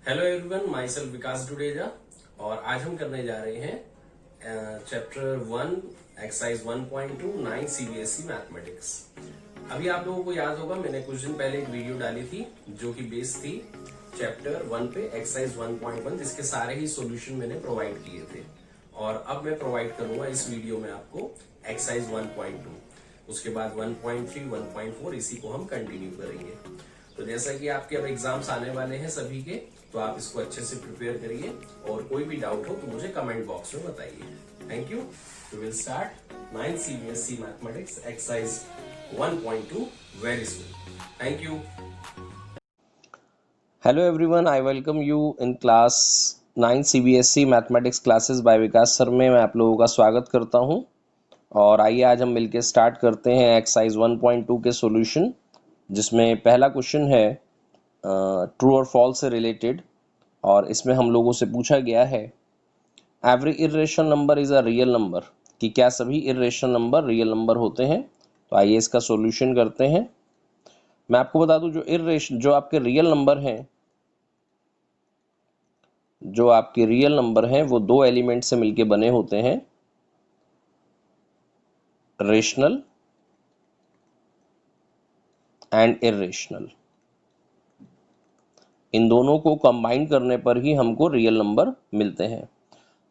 Hello everyone, my self विकास डुडेजा। और आज हम करने जा रहे हैं चैप्टर 1 एक्सरसाइज 1.2 9 सीबीएसई मैथमेटिक्स। अभी आप लोगों को याद होगा, मैंने कुछ दिन पहले एक वीडियो डाली थी जो कि बेस थी चैप्टर 1 पे एक्सरसाइज 1.1, जिसके सारे ही सॉल्यूशन मैंने प्रोवाइड किए थे। और अब मैं प्रोवाइड करूंगा इस वीडियो में आपको एक्सरसाइज 1.2, उसके बाद 1.3 1.4 इसी को हम कंटिन्यू करेंगे। तो जैसा कि आपके अब एग्जाम्स आने वाले हैं सभी के, तो आप इसको अच्छे से प्रिपेयर करिए और कोई भी डाउट हो तो मुझे कमेंट बॉक्स में बताइए। Thank you. We will start 9 CBSE mathematics exercise 1.2 very soon. Thank you. Hello everyone, I welcome you in class 9 CBSE mathematics classes by Vikas sir में मैं आप लोगों का स्वागत करता हूं। और आइए आज हम मिलकर स्टार्ट करते हैं एक्सरसाइज 1.2 के सॉल्यूशन, जिसमें पहला क्वेश्चन है ट्रू और फॉल्स से रिलेटेड। और इसमें हम लोगों से पूछा गया है every irrational number is a real number, कि क्या सभी इर्रेशनल नंबर रियल नंबर होते हैं। तो आइए इसका सॉल्यूशन करते हैं। मैं आपको बता दूं, जो आपके रियल नंबर हैं वो दो एलिमेंट से मिलके बने होते हैं, रेशनल एंड इर्रेशनल। इन दोनों को कंबाइन करने पर ही हमको रियल नंबर मिलते हैं।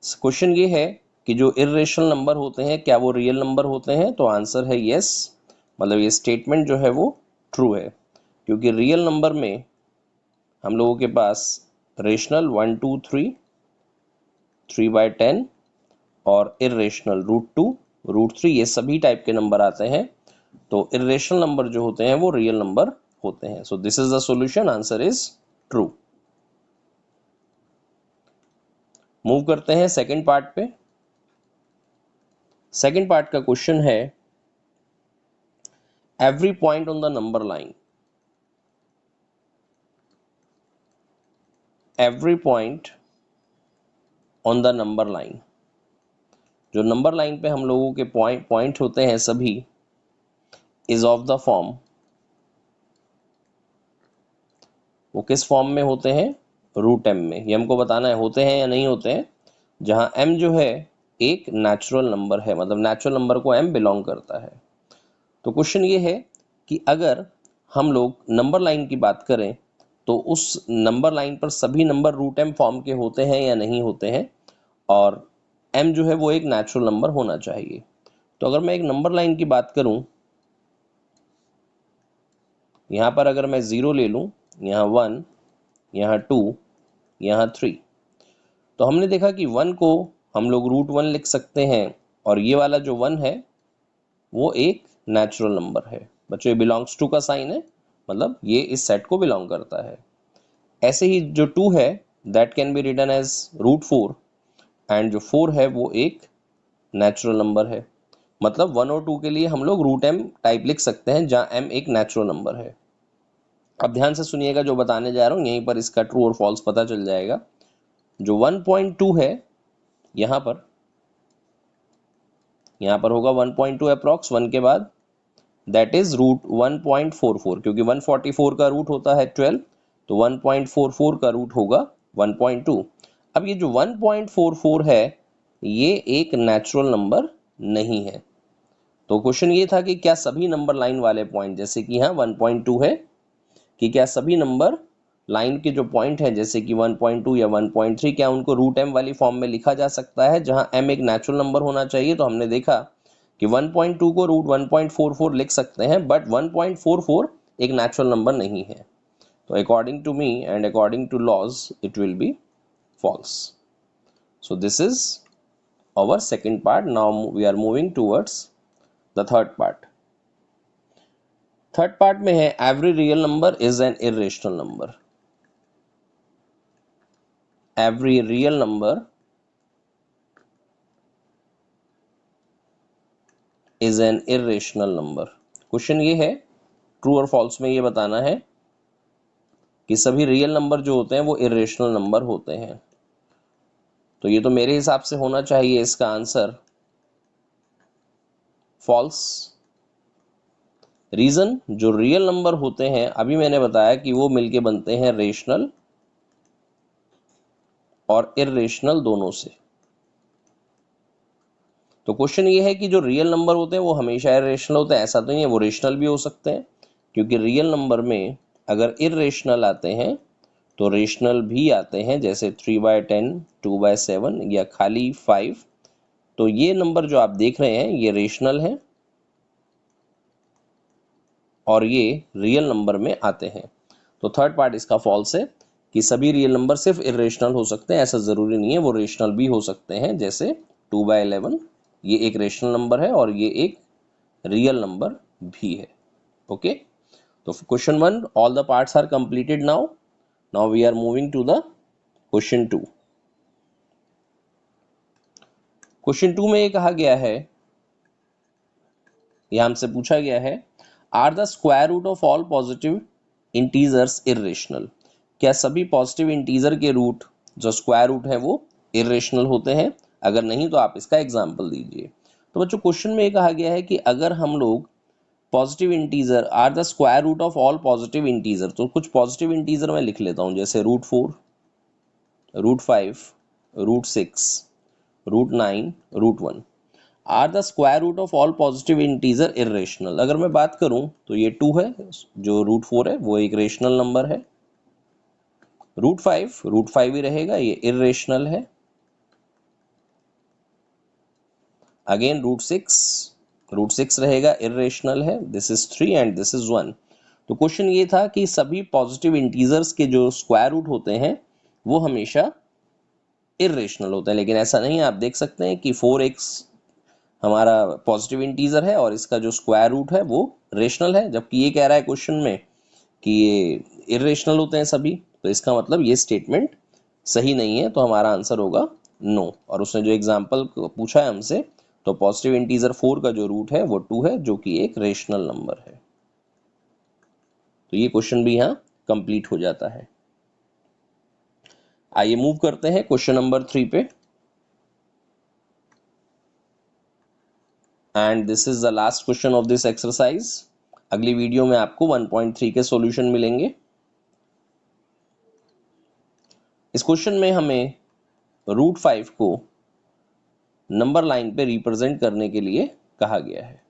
क्वेश्चन ये है कि जो इर्रेशनल नंबर होते हैं क्या वो रियल नंबर होते हैं। तो आंसर है यस, मतलब ये स्टेटमेंट जो है वो ट्रू है, क्योंकि रियल नंबर में हम लोगों के पास रेशनल 1 2 3 3/10 और इर्रेशनल √2 √3 ये सभी टाइप के नंबर आते हैं। तो इर्रेशनल नंबर जो होते हैं वो रियल नंबर होते हैं। सो this is the solution, answer is true. Move करते हैं सेकंड पार्ट पे। सेकंड पार्ट का क्वेश्चन है every point on the number line, every point on the number line, जो नंबर लाइन पे हम लोगों के पॉइंट होते हैं सभी, इज ऑफ द फॉर्म, वो किस फॉर्म में होते हैं, √m में। ये हमको बताना है होते हैं या नहीं होते हैं, जहां m जो है एक नेचुरल नंबर है, मतलब नेचुरल नंबर को m बिलोंग करता है। तो क्वेश्चन ये है कि अगर हम लोग नंबर लाइन की बात करें तो उस नंबर लाइन पर सभी नंबर √m फॉर्म के होते हैं या नहीं होते हैं, और m जो है वो एक नेचुरल नंबर होना चाहिए। तो अगर मैं एक नंबर लाइन की बात करूं, यहां पर अगर मैं 0 ले लूं, यहाँ 1, यहाँ 2, यहाँ 3, तो हमने देखा कि 1 को हम लोग √1 लिख सकते हैं, और ये वाला जो 1 है वो एक नेचुरल नंबर है। बच्चों, ये बिलोंग्स टू का साइन है, मतलब ये इस सेट को बिलोंग करता है। ऐसे ही जो 2 है that can be written as √4, and जो 4 है वो एक नेचुरल नंबर है। मतलब 1 और 2 के लिए हम लोग √m टाइप लिख सकते हैं, जहां m एक नेचुरल नंबर है। अब ध्यान से सुनिएगा, जो बताने जा रहा हूं यहीं पर इसका ट्रू और फॉल्स पता चल जाएगा। जो 1.2 है यहाँ पर होगा 1.2 अप्रॉक्स 1 के बाद, दैट इज √1.44, क्योंकि 144 का रूट होता है 12, तो 1.44 का रूट होगा 1.2। अब ये जो 1.44 है ये एक नेचुरल नंबर नहीं है। तो क्वेश्चन ये था कि क्या सभी नंबर लाइन वाले पॉइंट, जैसे कि यहाँ 1.2 है, कि क्या सभी नंबर लाइन के जो पॉइंट हैं जैसे कि 1.2 या 1.3, क्या उनको √m वाली फॉर्म में लिखा जा सकता है, जहां m एक नेचुरल नंबर होना चाहिए। तो हमने देखा कि 1.2 को √1.44 लिख सकते हैं, बट 1.44 एक नेचुरल नंबर नहीं है। तो according to me and according to laws it will be false. So this is our second part. Now we are moving towards the third part. Third part में है every real number is an irrational number, every real number is an irrational number. Question ये है, true और false में ये बताना है कि सभी रियल नंबर जो होते हैं वो इर्रेशनल नंबर होते हैं। तो ये तो मेरे हिसाब से होना चाहिए इसका आंसर फॉल्स। रीजन, जो रियल नंबर होते हैं अभी मैंने बताया कि वो मिलके बनते हैं रेशनल और इर्रेशनल दोनों से। तो क्वेश्चन ये है कि जो रियल नंबर होते हैं वो हमेशा इर्रेशनल होते हैं, ऐसा तो नहीं है, वो रेशनल भी हो सकते हैं, क्योंकि रियल नंबर में अगर इर्रेशनल आते हैं तो रेशनल भी आते हैं, जैसे 3/10, 2/7 या खाली 5। तो ये नंबर जो आप देख रहे हैं ये रेशनल है और ये रियल नंबर में आते हैं। तो थर्ड पार्ट इसका फॉल्स है कि सभी रियल नंबर सिर्फ इरेशनल हो सकते हैं, ऐसा ज़रूरी नहीं है, वो रेशनल भी हो सकते हैं। जैसे 2/11 ये एक रेशनल नंबर है और ये एक रियल नंबर भी है। ओके, तो question 1 all the parts are completed. Now we are moving to the question 2। Question 2 में ये कहा गया है, यह हमसे पूछा गया है, are the square root of all positive integers irrational. क्या सभी पॉजिटिव इंटीजर के रूट जो स्क्वायर रूट है वो इरेशनल होते हैं? अगर नहीं तो आप इसका एग्जाम्पल दीजिए। तो बच्चों क्वेश्चन में ये कहा गया है कि अगर हम लोग positive integer are the square root of all positive integer, तो कुछ पॉजिटिव इंटीजर मैं लिख लेता हूं, जैसे √4, √5, √6, √9, √1 are the square root of all positive integer irrational. अगर मैं बात करूं तो ये 2 है, जो √4 है वो एक रेशनल नंबर है। √5 ही रहेगा, ये इरेशनल है। अगेन √6 रहेगा, इरेशनल है। This is 3 and this is 1। तो क्वेश्चन ये था कि सभी पॉजिटिव इंटीजर्स के जो स्क्वायर रूट होते हैं वो हमेशा इरेशनल होते हैं, लेकिन ऐसा नहीं है। आप देख सकते हैं कि 4x हमारा पॉजिटिव इंटीजर है और इसका जो स्क्वायर रूट है वो रेशनल है, जबकि ये कह रहा है क्वेश्चन में कि ये इरेशनल होते हैं सभी। तो इसका मतलब ये स्टेटमेंट सही नहीं है, तो हमारा आंसर होगा नो। और उसने जो एग्जाम्पल पूछा है हमसे, तो पॉजिटिव इंटीजर 4 का जो रूट है वो 2 है, जो कि एक रेशनल नंबर है। तो ये क्वेश्चन भी यहाँ कंप्लीट हो जाता है। आइए मूव करते हैं क्वेश्चन नंबर 3 पे। And this is the last question of this exercise. अगली वीडियो में आपको 1.3 के सॉल्यूशन मिलेंगे। इस क्वेश्चन में हमें √5 को नंबर लाइन पे रिप्रेजेंट करने के लिए कहा गया है।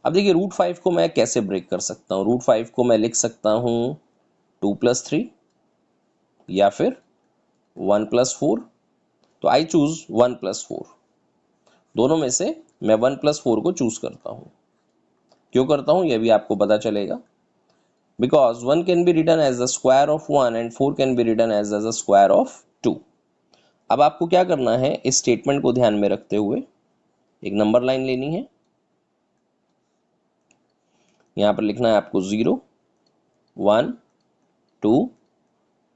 अब देखिए √5 को मैं कैसे ब्रेक कर सकता हूँ। √5 को मैं लिख सकता हूँ 2 + 3 या फिर 1 + 4। तो आई चूज 1 + 4। दोनों में से मैं 1 + 4 को चूज करता हूँ। क्यों करता हूँ यह भी आपको पता चलेगा। Because 1 can be written as the square of 1 and 4 can be written as the square of 2। अब आपको क्या करना है, इस स्टेटमेंट को ध्यान में रखते हुए एक नंबर लाइन लेनी है। यहां पर लिखना है आपको 0, 1, 2,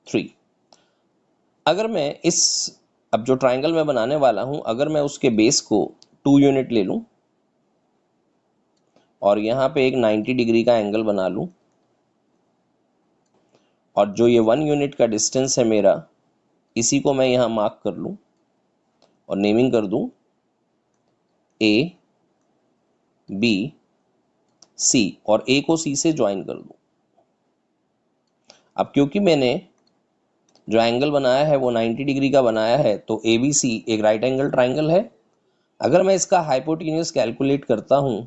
3। अगर मैं अब जो ट्राइंगल मैं बनाने वाला हूं, अगर मैं उसके बेस को 2 यूनिट ले लूं और यहां पे एक 90 डिग्री का एंगल बना लूं, और जो ये 1 यूनिट का डिस्टेंस है मेरा, इसी को मैं यहां मार्क कर लूं और नेमिंग कर दूं A, B, C, और A को C से ज्वाइन कर दूं। अब क्योंकि मैंने जो एंगल बनाया है वो 90 डिग्री का बनाया है, तो ABC एक राइट एंगल ट्राइंगल है। अगर मैं इसका हाइपोटेन्यूज कैलकुलेट करता हूं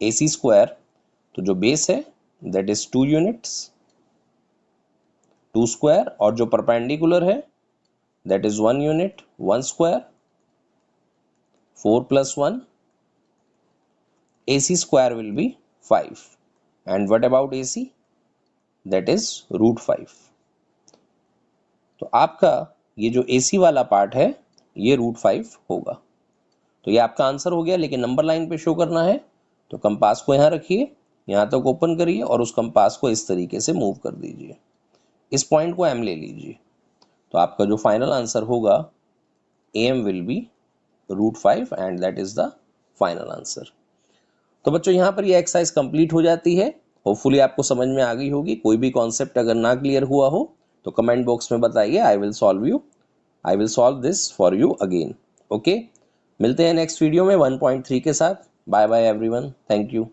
AC², तो जो बेस है दैट इज 2 यूनिट्स, 2², और जो परपेंडिकुलर है that is 1 unit, 1², 4 + 1, AC² will be 5, and what about AC? That is √5। तो आपका ये जो AC वाला पार्ट है ये √5 होगा। तो ये आपका आंसर हो गया, लेकिन नंबर लाइन पे शो करना है तो कंपास को यहाँ रखिए, यहाँ तक ओपन करिए और उस कंपास को इस तरीके से मूव कर दीजिए। इस पॉइंट को M ले लीजिए। तो आपका जो फाइनल आंसर होगा AM will be √5 and that is the final answer. तो बच्चों यहाँ पर ये एक्सरसाइज कंप्लीट हो जाती है। होपफुली आपको समझ में आ गई होगी। कोई भी कॉन्सेप्ट अगर ना क्लियर हुआ हो तो कमेंट बॉक्स में बताइए, I will solve this for you again. Okay, मिलते हैं नेक्स्ट वीडियो में 1.3 के साथ। Bye bye everyone, thank you.